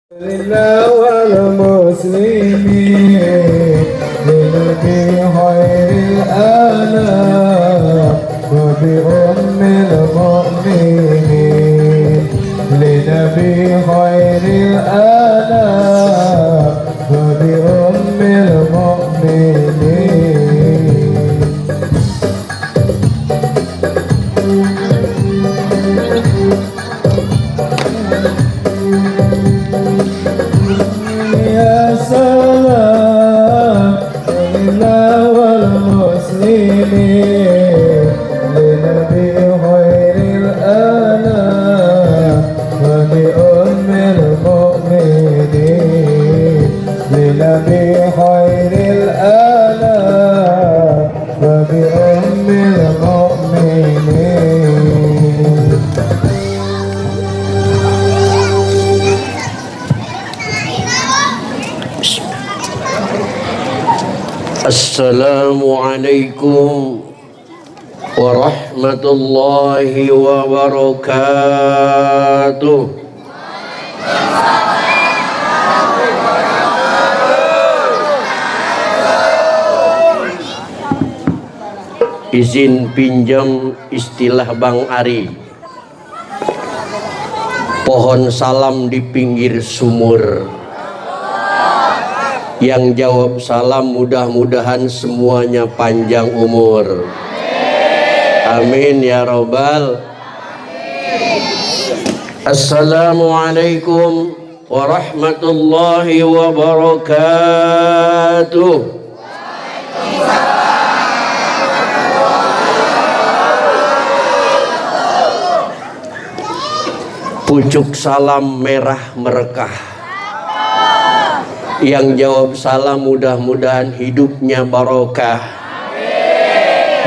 لله والمسلمين لنبي خير الآلاء وبأم المؤمنين لنبي خير الآلاء وبأم المؤمنين يا سلام لله والمسلمين لنبي خير الآلاء ولأم المؤمنين لنبي خير الآلاء وبأم المؤمنين. Assalamualaikum warahmatullahi wabarakatuh. Izin pinjam istilah Bang Ari. Pohon salam di pinggir sumur. Yang jawab salam mudah-mudahan semuanya panjang umur. Amin ya robbal. Assalamualaikum warahmatullahi wabarakatuh. Pucuk salam merah merekah. Yang jawab salam mudah-mudahan hidupnya barokah.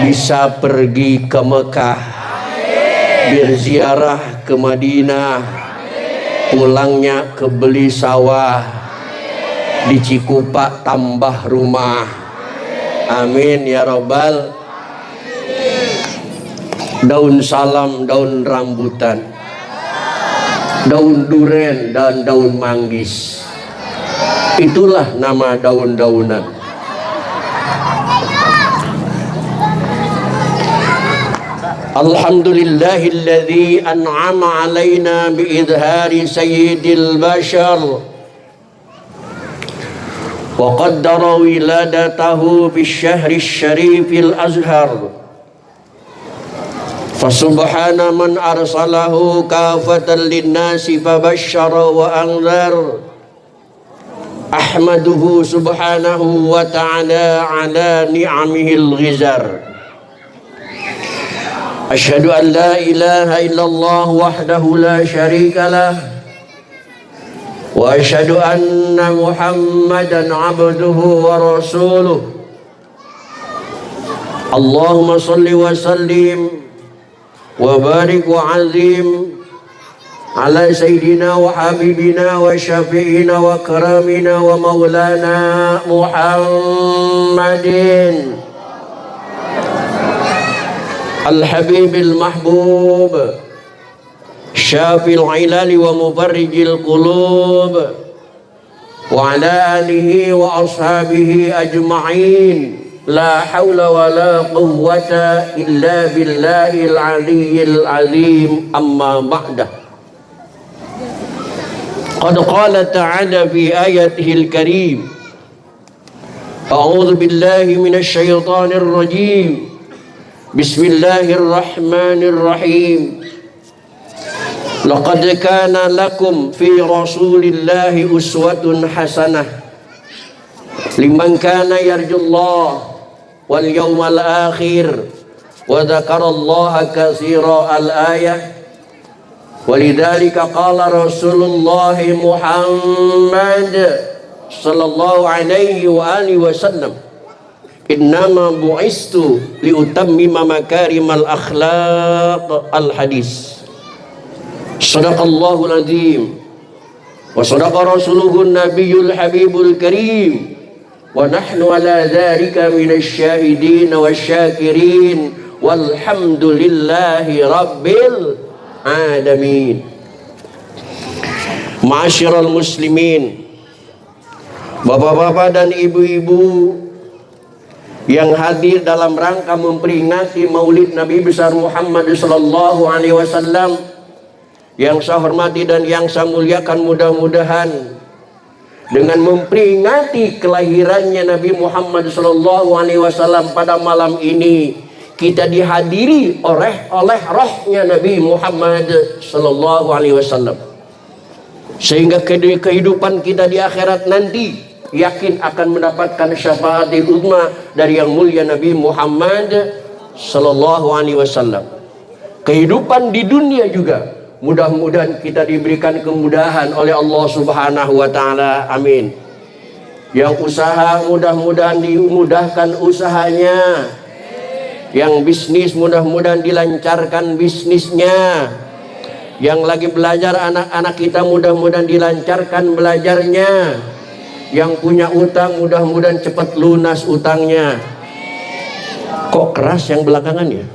Bisa pergi ke Mekah, berziarah ke Madinah, pulangnya ke beli sawah, di Cikupa tambah rumah. Amin ya robbal. Daun salam, daun rambutan, daun duren dan daun manggis, itulah nama daun-daunan. Alhamdulillahilladzi an'ama alaina biidhari sayyidil bashar wa qaddara wiladatahu bisyahri syarifil azhar. Fasubhana man arsalahu kafatan linnasi fabashshara wa anzar. Ahmaduhu subhanahu wa ta'ala ala ni'amihil ghizar. Asyhadu an la ilaha illallah wahdahu la syarika lah. Wa asyhadu anna Muhammadan abduhu wa rasuluh. Allahumma salli wa sallim wa barik wa azim ala sayyidina wa habibina wa syafi'ina wa karamina wa maulana Muhammadin al-habibil mahbub syafil ilali wa mufarrijil qulub wa ala alihi wa ashabihi ajma'in. La hawla wa la quwwata illa billahil aliyyil azim. Amma ba'dah. قد قال تعالى في آياته الكريم أعوذ بالله من الشيطان الرجيم بسم الله الرحمن الرحيم لقد كان لكم في رسول الله أسوة حسنة لمن كان يرجو الله واليوم الآخر وذكر الله كثيرا. الآية. ولذلك قال رسول الله محمد صلى الله عليه وآله وسلم إنما بعثت لأتمم مكارم الأخلاق. الحديث. صدق الله العظيم وصدق رسوله النبي الحبيب الكريم ونحن على ذلك من الشاهدين والشاكرين والحمد لله رب العالمين. Ma'asyiral muslimin, bapak-bapak dan ibu-ibu yang hadir dalam rangka memperingati Maulid Nabi besar Muhammad sallallahu alaihi wasallam, yang saya hormati dan yang saya muliakan, mudah-mudahan dengan memperingati kelahirannya Nabi Muhammad sallallahu alaihi wasallam pada malam ini, kita dihadiri oleh rohnya Nabi Muhammad sallallahu alaihi wasallam, sehingga kehidupan kita di akhirat nanti yakin akan mendapatkan syafaatul uzma dari yang mulia Nabi Muhammad sallallahu alaihi wasallam. Kehidupan di dunia juga mudah-mudahan kita diberikan kemudahan oleh Allah Subhanahu wa taala. Amin. Yang usaha mudah-mudahan dimudahkan usahanya. Yang bisnis mudah-mudahan dilancarkan bisnisnya. Yang lagi belajar anak-anak kita mudah-mudahan dilancarkan belajarnya. Yang punya utang mudah-mudahan cepat lunas utangnya. Kok keras yang belakangan ya?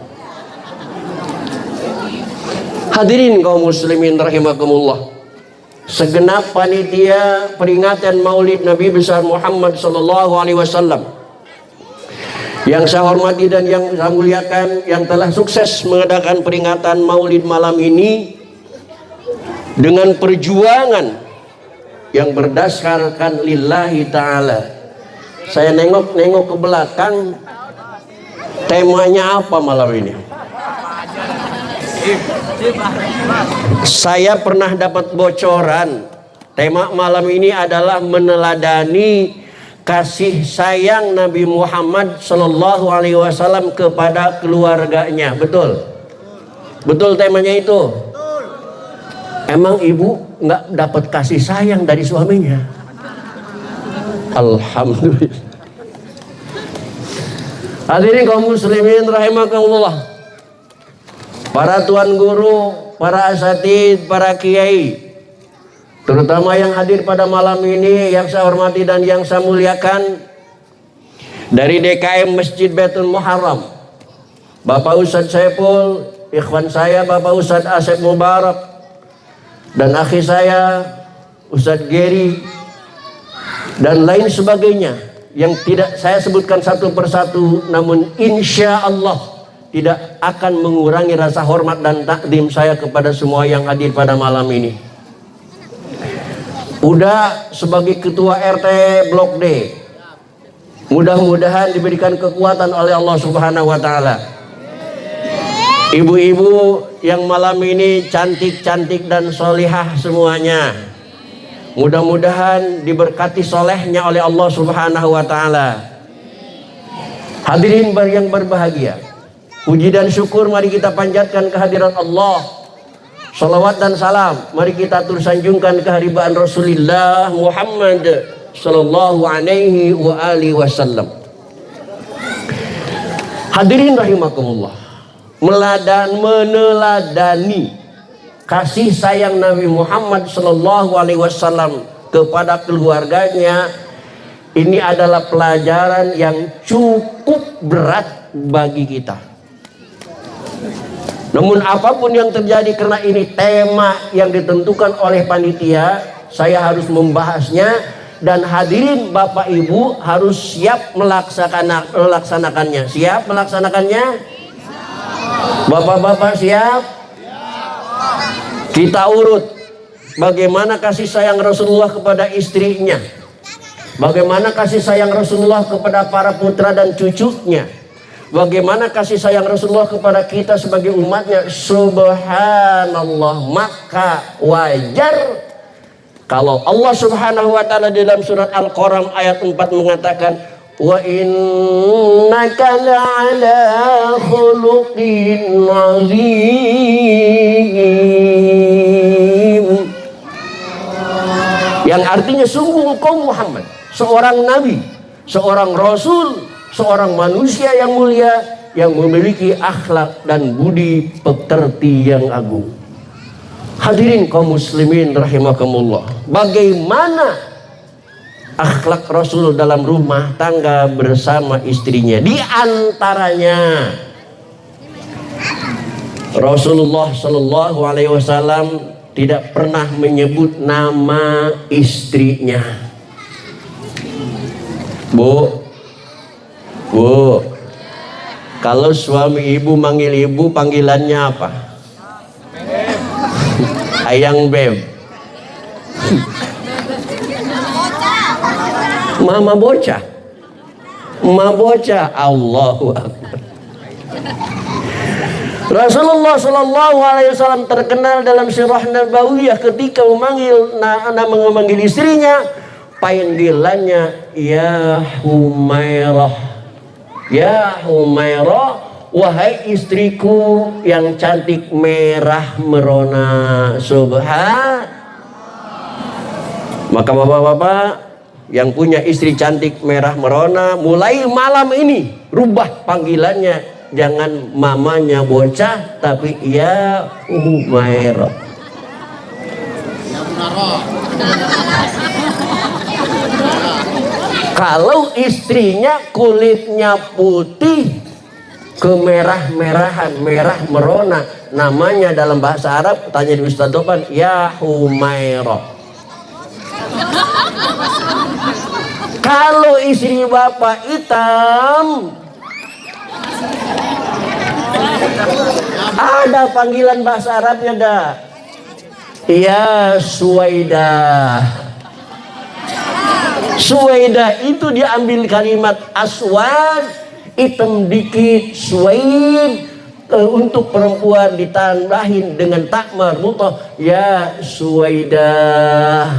Hadirin kaum muslimin rahimakumullah, segenap panitia peringatan Maulid Nabi besar Muhammad sallallahu alaihi wasallam yang saya hormati dan yang saya muliakan, yang telah sukses mengadakan peringatan Maulid malam ini dengan perjuangan yang berdasarkan lillahi ta'ala. Saya nengok ke belakang, temanya apa malam ini? Saya pernah dapat bocoran, tema malam ini adalah meneladani kasih sayang Nabi Muhammad sallallahu alaihi wasallam kepada keluarganya. Betul? Betul temanya itu? Emang ibu nggak dapat kasih sayang dari suaminya? Alhamdulillah. Hadirin kaum muslimin rahimakumullah, para tuan guru, para asatid, para kiai, terutama yang hadir pada malam ini yang saya hormati dan yang saya muliakan, dari DKM Masjid Baitul Muharram, Bapak Ustadz Saiful, ikhwan saya Bapak Ustadz Asep Mubarak, dan akhi saya Ustadz Geri, dan lain sebagainya yang tidak saya sebutkan satu persatu, namun insya Allah tidak akan mengurangi rasa hormat dan takdim saya kepada semua yang hadir pada malam ini. Udah sebagai ketua RT Blok D, mudah-mudahan diberikan kekuatan oleh Allah Subhanahu wa taala. Ibu-ibu yang malam ini cantik-cantik dan solihah semuanya, mudah-mudahan diberkati solehnya oleh Allah Subhanahu wa taala. Hadirin yang berbahagia, puji dan syukur mari kita panjatkan kehadiran Allah. Salawat dan salam mari kita tersanjungkan keharibaan Rasulullah Muhammad sallallahu alaihi wa alihi wasallam. Hadirin rahimakumullah, meneladani kasih sayang Nabi Muhammad sallallahu alaihi wasallam kepada keluarganya, ini adalah pelajaran yang cukup berat bagi kita. Namun apapun yang terjadi, karena ini tema yang ditentukan oleh panitia, saya harus membahasnya, dan hadirin Bapak Ibu harus siap melaksanakannya. Siap melaksanakannya? Bapak-bapak siap? Kita urut bagaimana kasih sayang Rasulullah kepada istrinya, bagaimana kasih sayang Rasulullah kepada para putra dan cucunya, bagaimana kasih sayang Rasulullah kepada kita sebagai umatnya. Subhanallah, maka wajar kalau Allah Subhanahu wa taala dalam surat Al-Qamar ayat 4 mengatakan, wa innaka la'ala khuluqin azim, yang artinya sungguh engkau Muhammad seorang nabi, seorang rasul, seorang manusia yang mulia, yang memiliki akhlak dan budi pekerti yang agung. Hadirin kaum muslimin rahimakumullah, bagaimana akhlak Rasul dalam rumah tangga bersama istrinya? Di antaranya Rasulullah sallallahu alaihi wasallam tidak pernah menyebut nama istrinya. Bu, kalau suami ibu manggil ibu, panggilannya apa? Ayang Beb. Mama bocah. Ma bocah. Allahu Akbar. Rasulullah Shallallahu Alaihi Wasallam terkenal dalam sirah nabawiyah ketika memanggil istrinya, panggilannya ya Humairah, ya Humairah, wahai istriku yang cantik merah merona. Subhan. Maka bapak-bapak yang punya istri cantik merah merona, mulai malam ini rubah panggilannya. Jangan mamanya bocah, tapi ya Humairah. Kalau istrinya kulitnya putih, kemerah-merahan, merah merona, namanya dalam bahasa Arab, tanya di Ustaz Topan, ya Humairah. Kalau istri bapak hitam, ada panggilan bahasa Arabnya dah. Ya Suwaidah. Suwaidah itu dia ambil kalimat aswad, hitam dikit, suwaid, untuk perempuan ditambahin dengan tak marbutah, ya Suwaidah.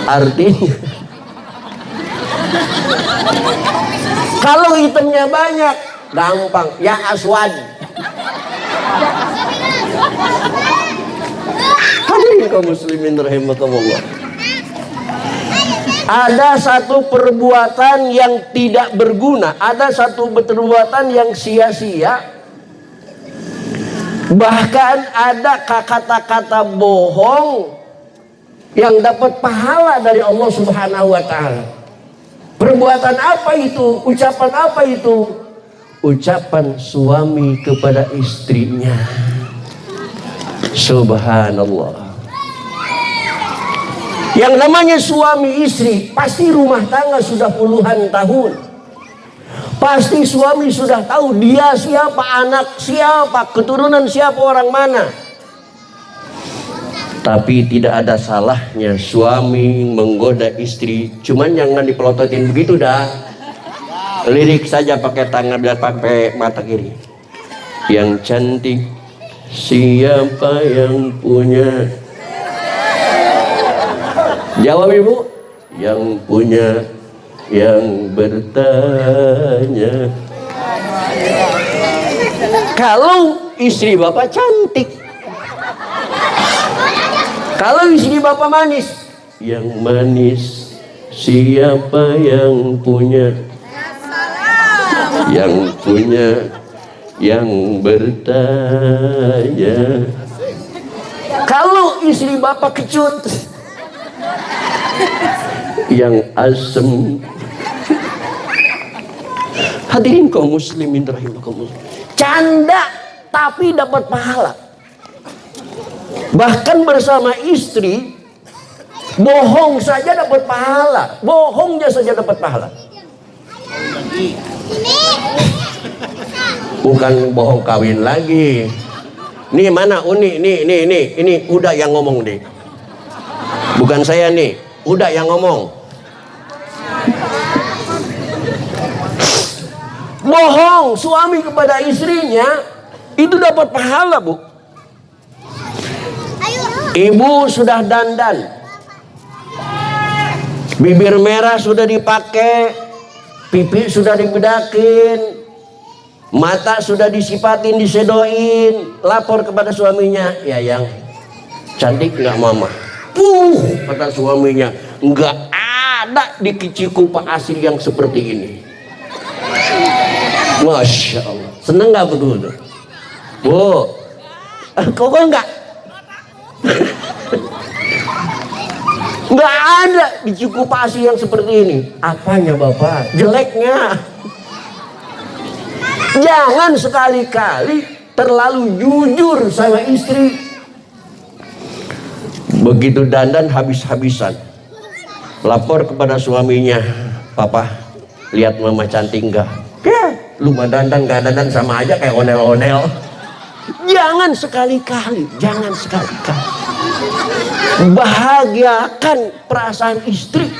Artinya kalau hitamnya banyak, gampang, ya aswad. Hadirin kaum muslimin rahimakumullah. Ada satu perbuatan yang tidak berguna, ada satu perbuatan yang sia-sia. Bahkan ada kata-kata bohong yang dapat pahala dari Allah Subhanahu wa taala. Perbuatan apa itu? Ucapan apa itu? Ucapan suami kepada istrinya. Subhanallah. Yang namanya suami istri, pasti rumah tangga sudah puluhan tahun. Pasti suami sudah tahu dia siapa, anak siapa, keturunan siapa, orang mana. Tapi tidak ada salahnya suami menggoda istri. Cuman jangan dipelototin begitu dah. Lirik saja pakai tangan dan pakai mata kiri. Yang cantik siapa yang punya? Jawab ibu. Yang punya, yang bertanya. Kalau istri bapak cantik, kalau istri bapak manis, yang manis siapa yang punya? Yang punya, yang bertanya. Kalau istri bapak kecut, yang asem. Hadirin kaum muslimin rahimakumullah. Canda tapi dapat pahala. Bahkan bersama istri, bohong saja dapat pahala. Bohongnya saja dapat pahala. Bukan bohong kawin lagi. Nih mana Uni, ini udah yang ngomong deh. Bukan saya nih, udah yang ngomong. Bohong suami kepada istrinya itu dapat pahala, Bu. Ibu sudah dandan, bibir merah sudah dipakai, pipi sudah dibedakin, mata sudah disipatin, disedoin, lapor kepada suaminya, ya yang cantik nggak mama? Kata suaminya, nggak ada di Cikupa asli yang seperti ini. Masya Allah, seneng nggak betul? Bu, kok enggak? Nggak ada di Cikupa asli yang seperti ini. Apanya bapak? Jeleknya. Jangan sekali-kali terlalu jujur sama istri. Begitu dandan habis-habisan, lapor kepada suaminya, "Papa, lihat mama cantik enggak?" "Ya, lu mah dandan gak dandan sama aja kayak onel-onel." Jangan sekali-kali, jangan sekali-kali. Bahagiakan perasaan istri.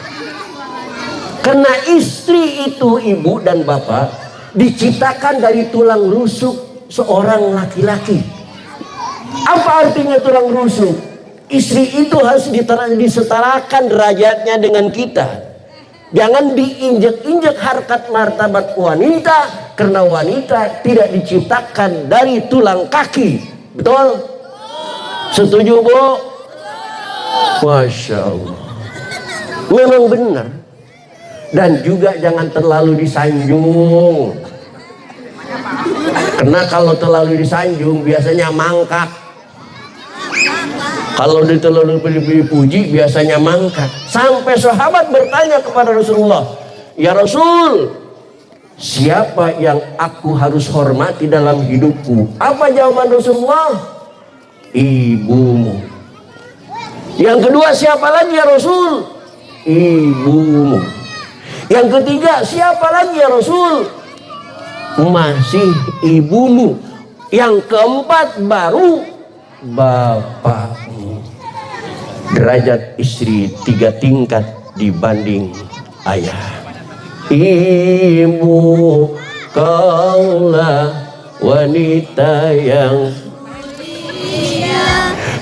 Karena istri itu, ibu dan bapak, diciptakan dari tulang rusuk seorang laki-laki. Apa artinya tulang rusuk? Istri itu harus disetarakan derajatnya dengan kita. Jangan diinjek-injek harkat martabat wanita, karena wanita tidak diciptakan dari tulang kaki. Betul? Setuju, Bu? Masya Allah. Memang benar. Dan juga jangan terlalu disanjung. Karena kalau terlalu disanjung biasanya mangkak. Kalau terlalu dipuji biasanya mangkak. Sampai sahabat bertanya kepada Rasulullah, "Ya Rasul, siapa yang aku harus hormati dalam hidupku?" Apa jawaban Rasulullah? "Ibumu." Yang kedua, siapa lagi ya Rasul? "Ibumu." Yang ketiga, siapa lagi ya Rasul? "Masih ibumu." Yang keempat baru bapakmu. Derajat istri 3 tingkat dibanding ayah. Ibu kaulah wanita yang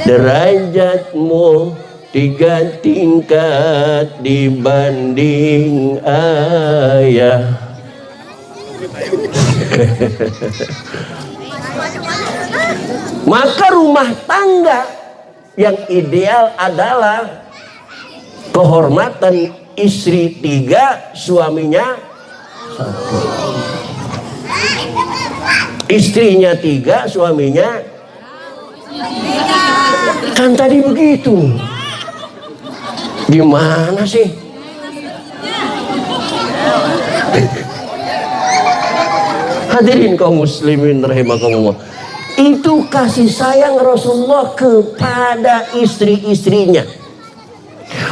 derajatmu 3 tingkat dibanding ayah. Maka rumah tangga yang ideal adalah kehormatan istri 3, suaminya 1. Istrinya 3, suaminya kan tadi begitu. Gimana sih? Hadirin kaum muslimin rahimakumullah. Itu kasih sayang Rasulullah kepada istri-istrinya.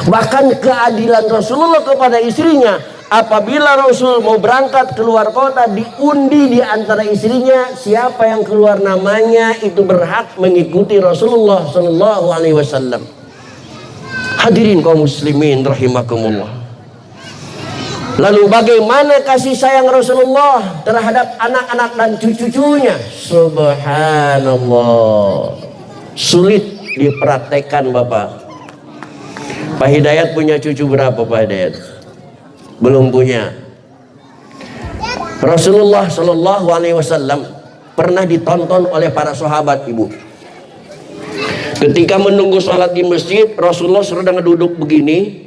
Bahkan keadilan Rasulullah kepada istrinya, apabila Rasul mau berangkat keluar kota, diundi di antara istrinya, siapa yang keluar namanya itu berhak mengikuti Rasulullah Sallallahu Alaihi Wasallam. Hadirin kaum muslimin rahimakumullah. Lalu bagaimana kasih sayang Rasulullah terhadap anak-anak dan cucu-cucunya? Subhanallah. Sulit dipraktekkan, Bapak. Pak Hidayat punya cucu berapa, Pak Hidayat? Belum punya. Rasulullah Shallallahu Alaihi Wasallam pernah ditonton oleh para sahabat, Ibu. Ketika menunggu sholat di masjid, Rasulullah sedang duduk begini.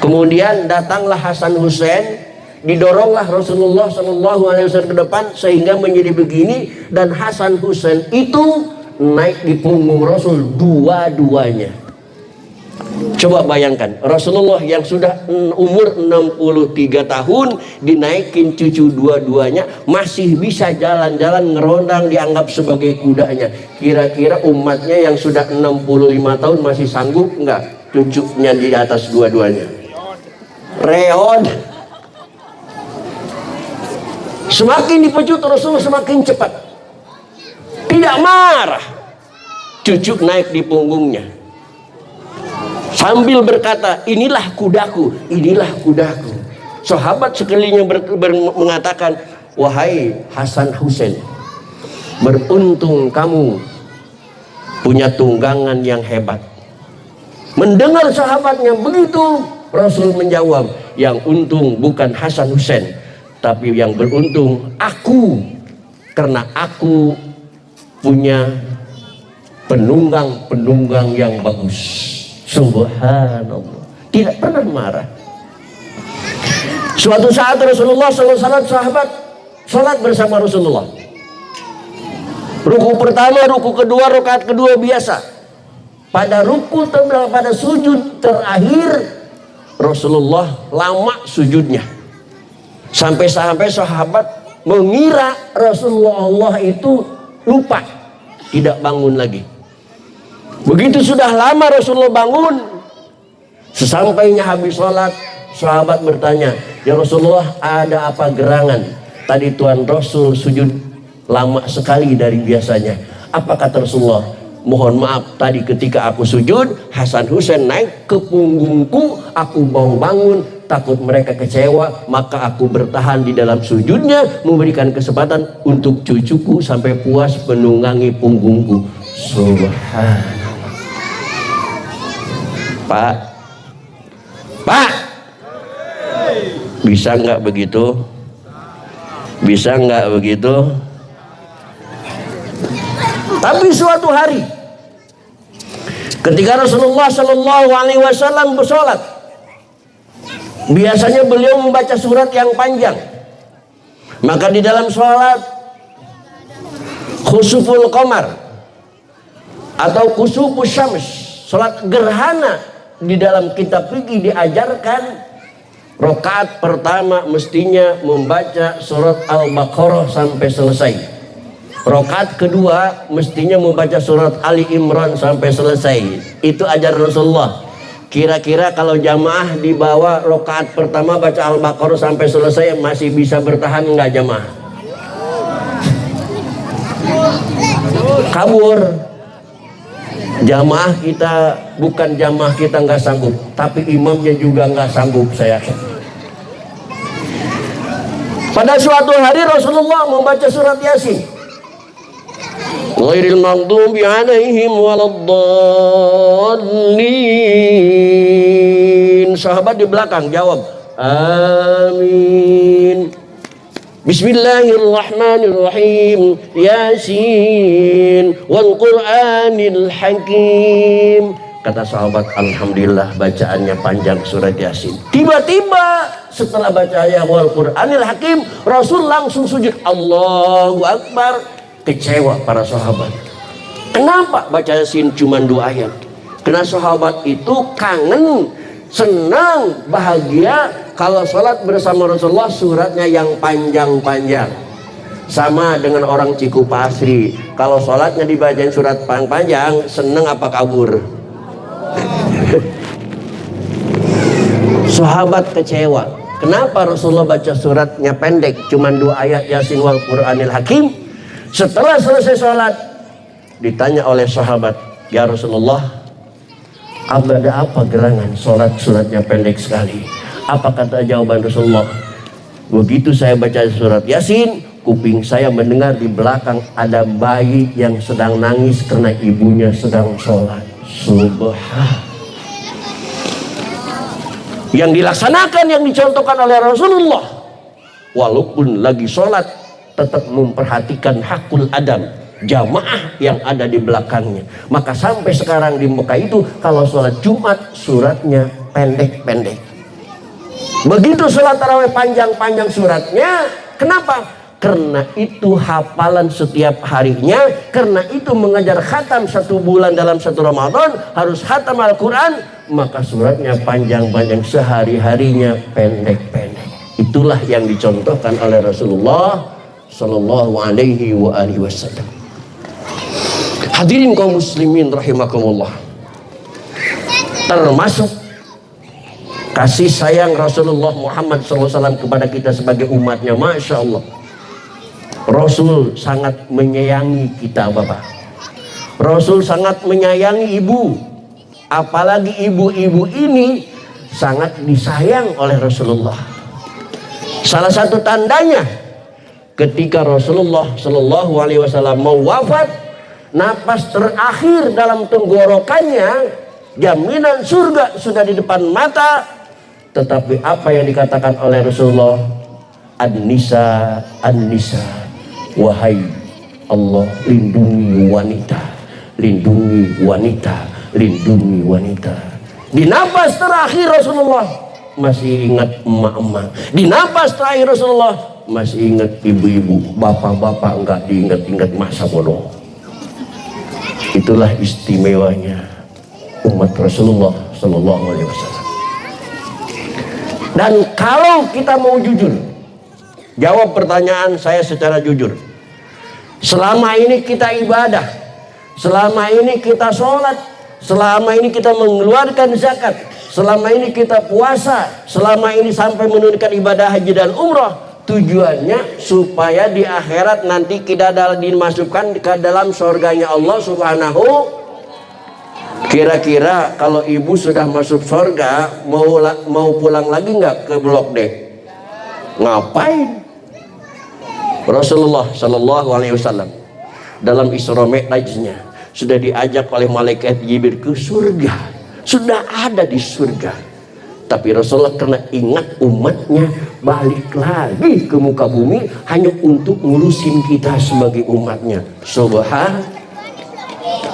Kemudian datanglah Hasan Husain, didoronglah Rasulullah Shallallahu Alaihi Wasallam ke depan sehingga menjadi begini, dan Hasan Husain itu naik di punggung Rasul dua-duanya. Coba bayangkan, Rasulullah yang sudah umur 63 tahun dinaikin cucu dua-duanya, masih bisa jalan-jalan ngerondang, dianggap sebagai kudanya. Kira-kira umatnya yang sudah 65 tahun masih sanggup nggak cucunya di atas dua-duanya? Reon. Semakin dipecut Rasulullah semakin cepat, tidak marah. Cucu naik di punggungnya sambil berkata, "Inilah kudaku, inilah kudaku." Sahabat sekelilingnya mengatakan, "Wahai Hasan Husain, beruntung kamu punya tunggangan yang hebat." Mendengar sahabatnya begitu, Rasul menjawab, "Yang untung bukan Hasan Husain, tapi yang beruntung aku, karena aku punya penunggang-penunggang yang bagus." Subhanallah. Tidak pernah marah. Suatu saat Rasulullah SAW sahabat salat bersama Rasulullah. Ruku pertama, ruku kedua, rakaat kedua biasa. Pada ruku pada sujud terakhir Rasulullah lama sujudnya. Sampai-sampai sahabat mengira Rasulullah itu lupa, tidak bangun lagi. Begitu sudah lama Rasulullah bangun, sesampainya habis sholat, sahabat bertanya, "Ya Rasulullah, ada apa gerangan? Tadi Tuhan Rasul sujud lama sekali dari biasanya." Apa kata Rasulullah? "Mohon maaf, tadi ketika aku sujud, Hasan Husain naik ke punggungku, aku bangun, takut mereka kecewa, maka aku bertahan di dalam sujudnya, memberikan kesempatan untuk cucuku sampai puas menunggangi punggungku." Subhanallah. Pak, bisa nggak begitu? Bisa nggak begitu? Tapi suatu hari, ketika Rasulullah Shallallahu Alaihi Wasallam bersolat, biasanya beliau membaca surat yang panjang. Maka di dalam sholat khusuful qamar atau khusufus syams, sholat gerhana, di dalam kitab fikih diajarkan rakaat pertama mestinya membaca surat Al-Baqarah sampai selesai. Rakaat kedua mestinya membaca surat Ali Imran sampai selesai. Itu ajaran Rasulullah. Kira-kira kalau jamaah di bawah rakaat pertama baca Al-Baqarah sampai selesai, masih bisa bertahan nggak jamaah? Kabur. Jamaah kita, bukan jamaah kita nggak sanggup, tapi imamnya juga nggak sanggup, saya yakin. Pada suatu hari Rasulullah membaca surat Yasin. Ghairil maghdubi alaihim waladdallin. Sahabat di belakang jawab, amin. Bismillahirrahmanirrahim. Yasin wal Qur'anil Hakim. Kata sahabat, alhamdulillah bacaannya panjang surat Yasin. Tiba-tiba setelah baca ayat wal Qur'anil Hakim, Rasul langsung sujud. Allahu Akbar. Kecewa para sahabat. Kenapa baca Yasin cuma 2 ayat? Karena sahabat itu kangen, senang, bahagia kalau sholat bersama Rasulullah suratnya yang panjang-panjang. Sama dengan orang Cikupasri, kalau sholatnya dibacain surat panjang, senang apa kabur? Sahabat kecewa. Kenapa Rasulullah baca suratnya pendek, cuma 2 ayat Yasin wal Qur'anil Hakim? Setelah selesai sholat, ditanya oleh sahabat, "Ya Rasulullah, ada apa gerangan sholat suratnya pendek sekali?" Apa kata jawaban Rasulullah? "Begitu saya baca surat Yasin, kuping saya mendengar di belakang ada bayi yang sedang nangis karena ibunya sedang sholat." Subhanallah. Yang dilaksanakan, yang dicontohkan oleh Rasulullah, walaupun lagi sholat, tetap memperhatikan hakul adam, jamaah yang ada di belakangnya. Maka sampai sekarang di Mekah itu kalau sholat Jumat suratnya pendek-pendek. Begitu sholat tarawih panjang-panjang suratnya. Kenapa? Karena itu hafalan setiap harinya. Karena itu mengajar khatam 1 bulan dalam 1 Ramadan harus khatam Al-Quran. Maka suratnya panjang-panjang, sehari-harinya pendek-pendek. Itulah yang dicontohkan oleh Rasulullah Sallallahu alaihi wa alihi wasallam. Hadirin kaum muslimin rahimakumullah, termasuk kasih sayang Rasulullah Muhammad SAW kepada kita sebagai umatnya. Masya Allah, Rasul sangat menyayangi kita Bapak. Rasul sangat menyayangi ibu. Apalagi ibu-ibu ini sangat disayang oleh Rasulullah. Salah satu tandanya, ketika Rasulullah Shallallahu Alaihi Wasallam mau wafat, napas terakhir dalam tenggorokannya, jaminan surga sudah di depan mata. Tetapi apa yang dikatakan oleh Rasulullah? An-nisa, an-nisa, wahai Allah, lindungi wanita, lindungi wanita, lindungi wanita. Di napas terakhir Rasulullah masih ingat emak-emak. Di napas terakhir Rasulullah masih ingat ibu-ibu. Bapak-bapak enggak diingat-ingat masa bodoh. Itulah istimewanya umat Rasulullah Sallallahu Alaihi Wasallam. Dan kalau kita mau jujur, jawab pertanyaan saya secara jujur. Selama ini kita ibadah, selama ini kita sholat, selama ini kita mengeluarkan zakat, selama ini kita puasa, selama ini sampai menunaikan ibadah haji dan umrah, tujuannya supaya di akhirat nanti kita dimasukkan ke dalam surganya Allah Subhanahu. Kira-kira kalau ibu sudah masuk surga, mau pulang lagi nggak ke Blok D? Ngapain? Rasulullah Shallallahu Alaihi Wasallam dalam Isra Mi'rajnya sudah diajak oleh malaikat Jibril ke surga, sudah ada di surga. Tapi Rasulullah karena ingat umatnya balik lagi ke muka bumi hanya untuk ngurusin kita sebagai umatnya.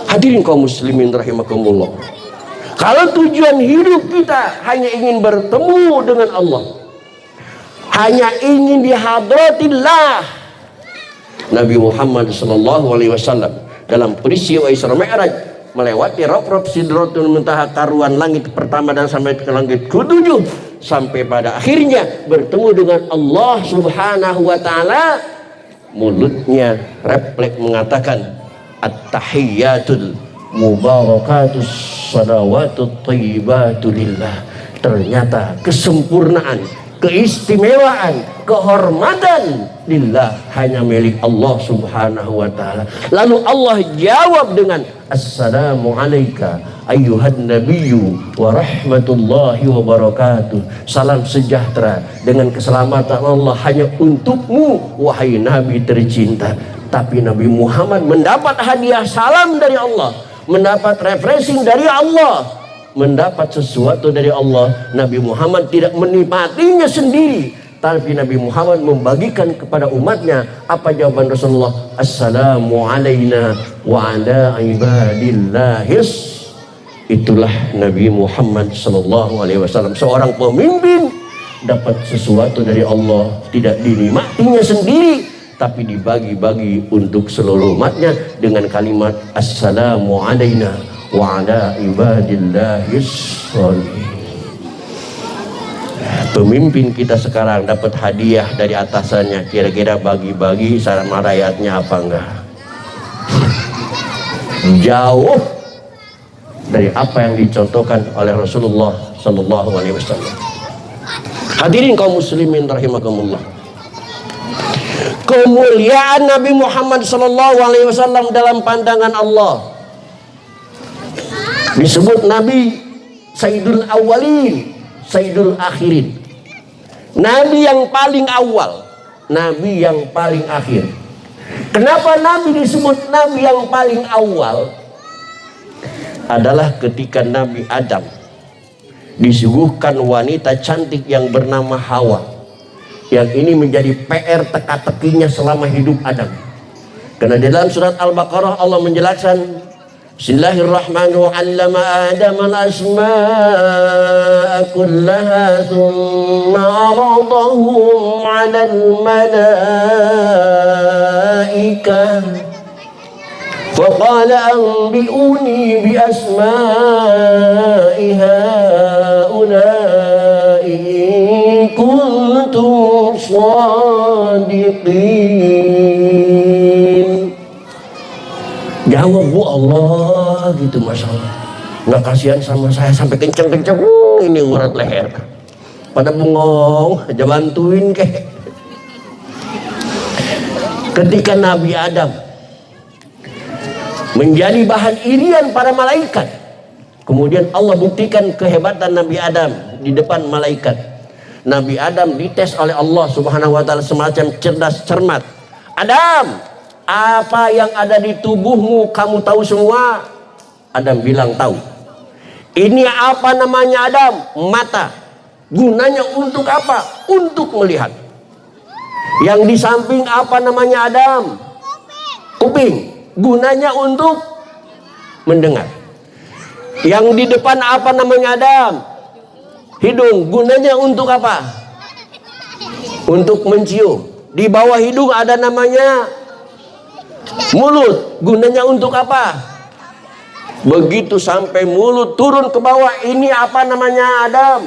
Hadirin kaum muslimin rahimakumullah. Kalau tujuan hidup kita hanya ingin bertemu dengan Allah, hanya ingin dihadratillah, Nabi Muhammad SAW dalam peristiwa Isra Mi'raj melewati Rob Sidratul Muntaha, taruhan langit pertama dan sampai ke langit ke-7, sampai pada akhirnya bertemu dengan Allah Subhanahu wa taala. Mulutnya refleks mengatakan at-tahiyyatul mubarakatus salawatut thayyibatu lillah. Ternyata kesempurnaan, keistimewaan, kehormatan lillah hanya milik Allah Subhanahu wa taala. Lalu Allah jawab dengan assalamu alayka ayyuhan nabiyyu wa rahmatullahi wa barakatuh. Salam sejahtera dengan keselamatan Allah hanya untukmu wahai nabi tercinta. Tapi Nabi Muhammad mendapat hadiah salam dari Allah, mendapat refreshing dari Allah, mendapat sesuatu dari Allah. Nabi Muhammad tidak menikmatinya sendiri, tapi Nabi Muhammad membagikan kepada umatnya. Apa jawaban Rasulullah? Assalamu alayna wa ala ibadillahis. Itulah Nabi Muhammad sallallahu alaihi wasallam, seorang pemimpin dapat sesuatu dari Allah, tidak dinikmatinya sendiri, tapi dibagi-bagi untuk seluruh umatnya dengan kalimat assalamu alayna wa ala ibadillahis sholihin. Pemimpin kita sekarang dapat hadiah dari atasannya, kira-kira bagi-bagi sama rakyatnya apa enggak? Jauh dari apa yang dicontohkan oleh Rasulullah Sallallahu Alaihi Wasallam. Hadirin kaum muslimin rahimakumullah. Kemuliaan Nabi Muhammad Sallallahu Alaihi Wasallam dalam pandangan Allah disebut Nabi Sayyidul Awwalin, Sayyidul Akhirin. Nabi yang paling awal, Nabi yang paling akhir. Kenapa Nabi disebut Nabi yang paling awal? Adalah ketika Nabi Adam disuguhkan wanita cantik yang bernama Hawa. Yang ini menjadi PR teka-tekinya selama hidup Adam. Karena di dalam surat Al-Baqarah Allah menjelaskan, Bismillahirrahmanirrahim, 'allama Adam al-asma'a kullaha thumma 'aradahum 'alal malaikah faqala anbi'uni bi asma'i haula'i in kuntum shadiqin. Jawab Bu Allah gitu, Masya Allah. Nggak kasihan sama saya sampai kenceng-kenceng ini urat leher. Pada bengong aja bantuin kek. Ketika Nabi Adam menjadi bahan irian para malaikat, kemudian Allah buktikan kehebatan Nabi Adam di depan malaikat. Nabi Adam dites oleh Allah Subhanahu wa taala semacam cerdas cermat. Adam, apa yang ada di tubuhmu kamu tahu semua? Adam bilang tahu. Ini apa namanya Adam? Mata. Gunanya untuk apa? Untuk melihat. Yang di samping apa namanya Adam? Kuping. Gunanya untuk mendengar. Yang di depan apa namanya Adam? Hidung. Gunanya untuk apa? Untuk mencium. Di bawah hidung ada namanya mulut. Gunanya untuk apa? Begitu sampai mulut turun ke bawah, ini apa namanya Adam?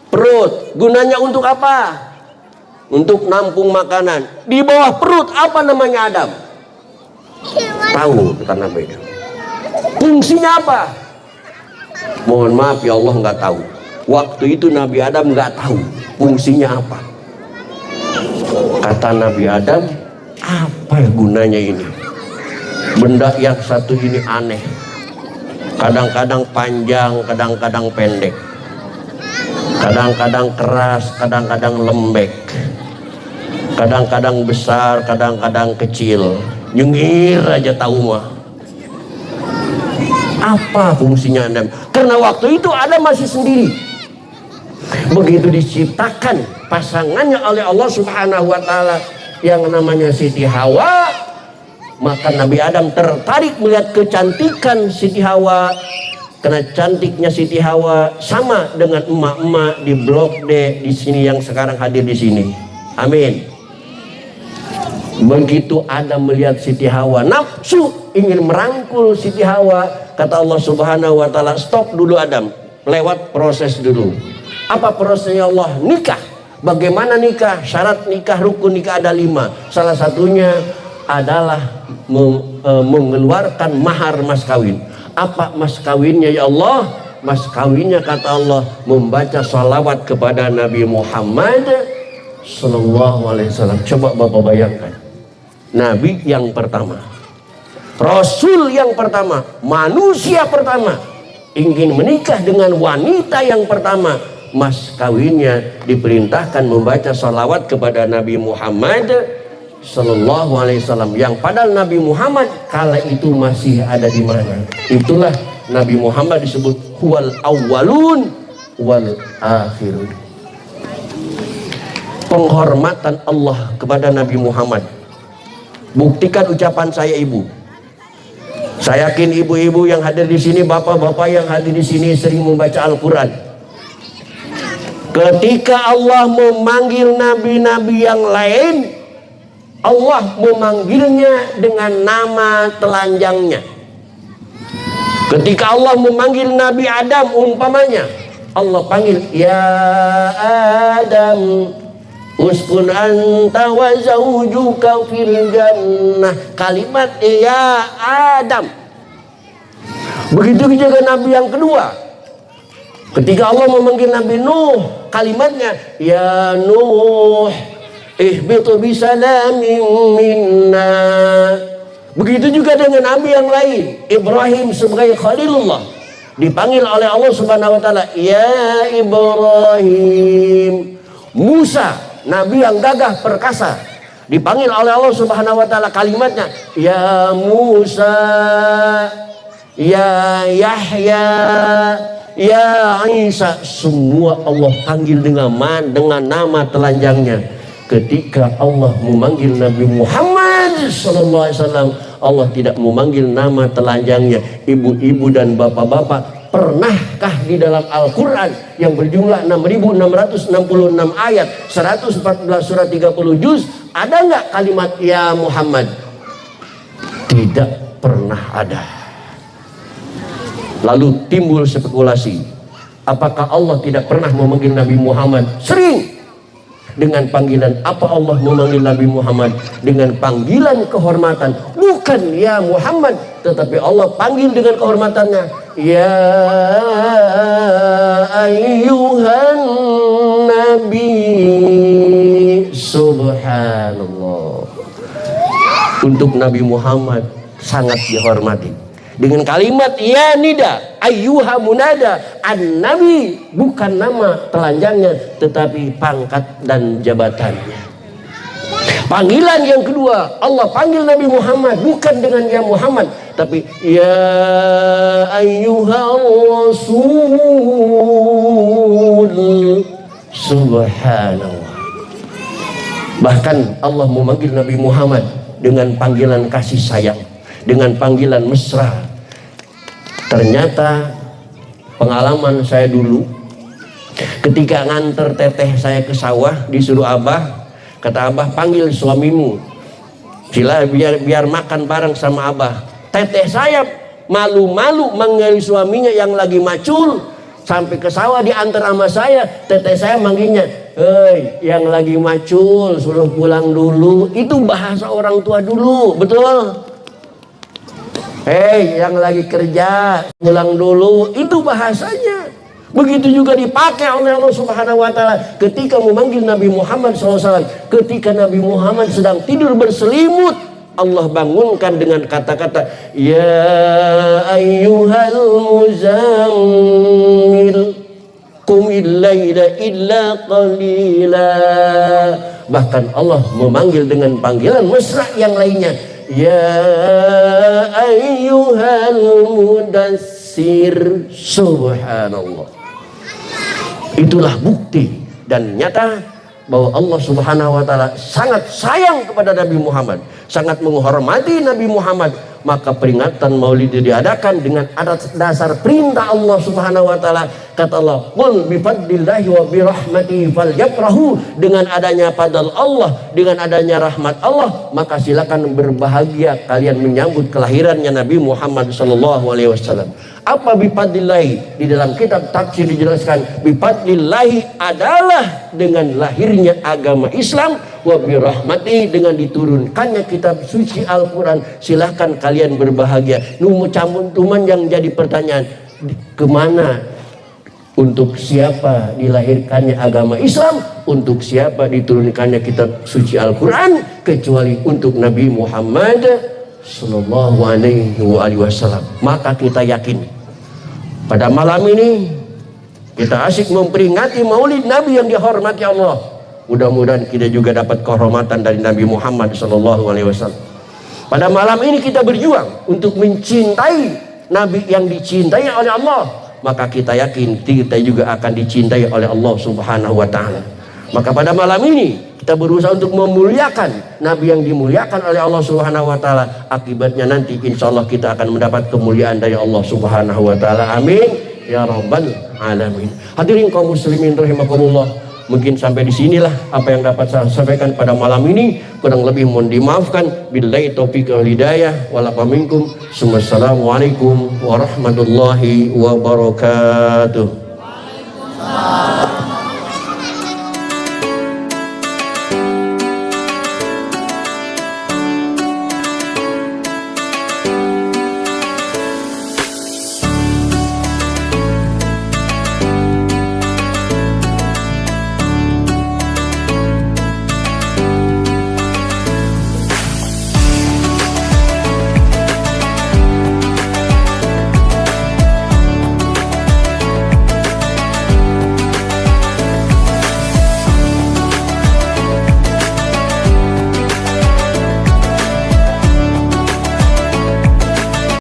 Perut. Gunanya untuk apa? Untuk nampung makanan. Di bawah perut apa namanya Adam? Tahu kata Nabi Adam. Fungsinya apa? Mohon maaf ya Allah, nggak tahu. Waktu itu Nabi Adam nggak tahu fungsinya apa. Kata Nabi Adam, apa gunanya ini? Benda yang satu ini aneh. Kadang-kadang panjang, kadang-kadang pendek. Kadang-kadang keras, kadang-kadang lembek. Kadang-kadang besar, kadang-kadang kecil. Nyengir aja tahu mah. Apa fungsinya Adam? Karena waktu itu Adam masih sendiri. Begitu diciptakan pasangannya oleh Allah Subhanahu wa taala yang namanya Siti Hawa, maka Nabi Adam tertarik melihat kecantikan Siti Hawa. Karena cantiknya Siti Hawa sama dengan emak-emak di Blok D di sini yang sekarang hadir di sini. Amin. Begitu Adam melihat Siti Hawa, nafsu ingin merangkul Siti Hawa. Kata Allah Subhanahu wa taala, stop dulu Adam, lewat proses dulu. Apa prosesnya Allah? Nikah. Bagaimana nikah? Syarat nikah, rukun nikah ada 5. Salah satunya adalah mengeluarkan mahar mas kawin. Apa mas kawinnya ya Allah? Mas kawinnya kata Allah membaca salawat kepada Nabi Muhammad Sallallahu Alaihi Wasallam. Coba Bapak bayangkan, Nabi yang pertama, Rasul yang pertama, manusia pertama ingin menikah dengan wanita yang pertama, mas kawinnya diperintahkan membaca salawat kepada Nabi Muhammad Sallallahu Alaihi Wasallam, yang padahal Nabi Muhammad kala itu masih ada di mana? Itulah Nabi Muhammad disebut huwal awwalun wal akhirun. Penghormatan Allah kepada Nabi Muhammad. Buktikan ucapan saya ibu. Saya yakin ibu-ibu yang hadir di sini, bapak-bapak yang hadir di sini sering membaca Al-Quran. Ketika Allah memanggil nabi-nabi yang lain, Allah memanggilnya dengan nama telanjangnya. Ketika Allah memanggil Nabi Adam umpamanya, Allah panggil ya Adam uskun anta wa zawjuka fil jannah. Kalimat ya Adam. Begitu juga Nabi yang kedua. Ketika Allah memanggil Nabi Nuh, kalimatnya ya Nuh ihbitu bisalamin minna. Begitu juga dengan nabi yang lain. Ibrahim sebagai Khalilullah dipanggil oleh Allah Subhanahu wa taala ya Ibrahim. Musa, nabi yang gagah perkasa, dipanggil oleh Allah Subhanahu wa taala, kalimatnya ya Musa, ya Yahya, ya Isa. Semua Allah panggil dengan nama telanjangnya. Ketika Allah memanggil Nabi Muhammad Sallallahu Alaihi Wasallam, Allah tidak memanggil nama telanjangnya. Ibu-ibu dan bapak-bapak, pernahkah di dalam Al-Quran yang berjumlah 6.666 ayat, 114 surat 30 juz, ada nggak kalimat ya Muhammad? Tidak pernah ada. Lalu timbul spekulasi, apakah Allah tidak pernah memanggil Nabi Muhammad? Sering. Dengan panggilan apa Allah memanggil Nabi Muhammad? Dengan panggilan kehormatan, bukan ya Muhammad, tetapi Allah panggil dengan kehormatannya ya ayyuhan nabi. Subhanallah. Untuk Nabi Muhammad sangat dihormati dengan kalimat ya nida ayyuha munada. An-nabi bukan nama telanjangnya, tetapi pangkat dan jabatannya. Panggilan yang kedua, Allah panggil Nabi Muhammad bukan dengan ya Muhammad, tapi ya ayyuha rasul. Subhanallah. Bahkan Allah memanggil Nabi Muhammad dengan panggilan kasih sayang, dengan panggilan mesra. Ternyata pengalaman saya dulu ketika nganter teteh saya ke sawah, disuruh abah, kata abah panggil suamimu, sila biar makan bareng sama abah. Teteh saya malu-malu manggil suaminya yang lagi macul, sampai ke sawah diantar sama saya. Teteh saya manggilnya, hei yang lagi macul suruh pulang dulu. Itu bahasa orang tua dulu, betul? Hei, yang lagi kerja, pulang dulu. Itu bahasanya. Begitu juga dipakai oleh Allah Subhanahu wa Ta'ala ketika memanggil Nabi Muhammad SAW. Ketika Nabi Muhammad sedang tidur berselimut, Allah bangunkan dengan kata-kata, ya ayyuhal muzammil qumil laila illa qalila. Bahkan Allah memanggil dengan panggilan mesra yang lainnya, ya ayyuhal mudassir. Subhanallah. Itulah bukti dan nyata bahwa Allah Subhanahu wa Ta'ala sangat sayang kepada Nabi Muhammad, sangat menghormati Nabi Muhammad. Maka peringatan Maulid diadakan dengan atas dasar perintah Allah Subhanahu wa Ta'ala. Kata Allah, qul bifadlillahi wa birahmatihi falyafrahu. Dengan adanya fadl Allah, dengan adanya rahmat Allah, maka silakan berbahagia kalian menyambut kelahirannya Nabi Muhammad sallallahu alaihi wasallam. Apa bifadlillahi? Di dalam kitab tafsir dijelaskan, bifadlillahi adalah dengan lahirnya agama Islam, wa birahmati dengan diturunkannya kitab suci Al-Quran. Silahkan kalian berbahagia. Numun yang jadi pertanyaan, kemana, untuk siapa dilahirkannya agama Islam, untuk siapa diturunkannya kitab suci Al-Quran, kecuali untuk Nabi Muhammad sallallahu alaihi wasallam. Maka kita yakin pada malam ini kita asyik memperingati Maulid Nabi yang dihormati Allah. Mudah-mudahan kita juga dapat kehormatan dari Nabi Muhammad SAW. Pada malam ini kita berjuang untuk mencintai Nabi yang dicintai oleh Allah. Maka kita yakin kita juga akan dicintai oleh Allah Subhanahu wa Ta'ala. Maka pada malam ini kita berusaha untuk memuliakan Nabi yang dimuliakan oleh Allah Subhanahu wa Ta'ala. Akibatnya nanti insya Allah kita akan mendapat kemuliaan dari Allah Subhanahu wa Ta'ala. Amin ya rabbal alamin. Hadirin kaum muslimin rahimakumullah. Mungkin sampai di sinilah apa yang dapat saya sampaikan pada malam ini. Kurang lebih mohon dimaafkan. Billahi taufiq wal hidayah. Walakum. Wassalamualaikum warahmatullahi wabarakatuh.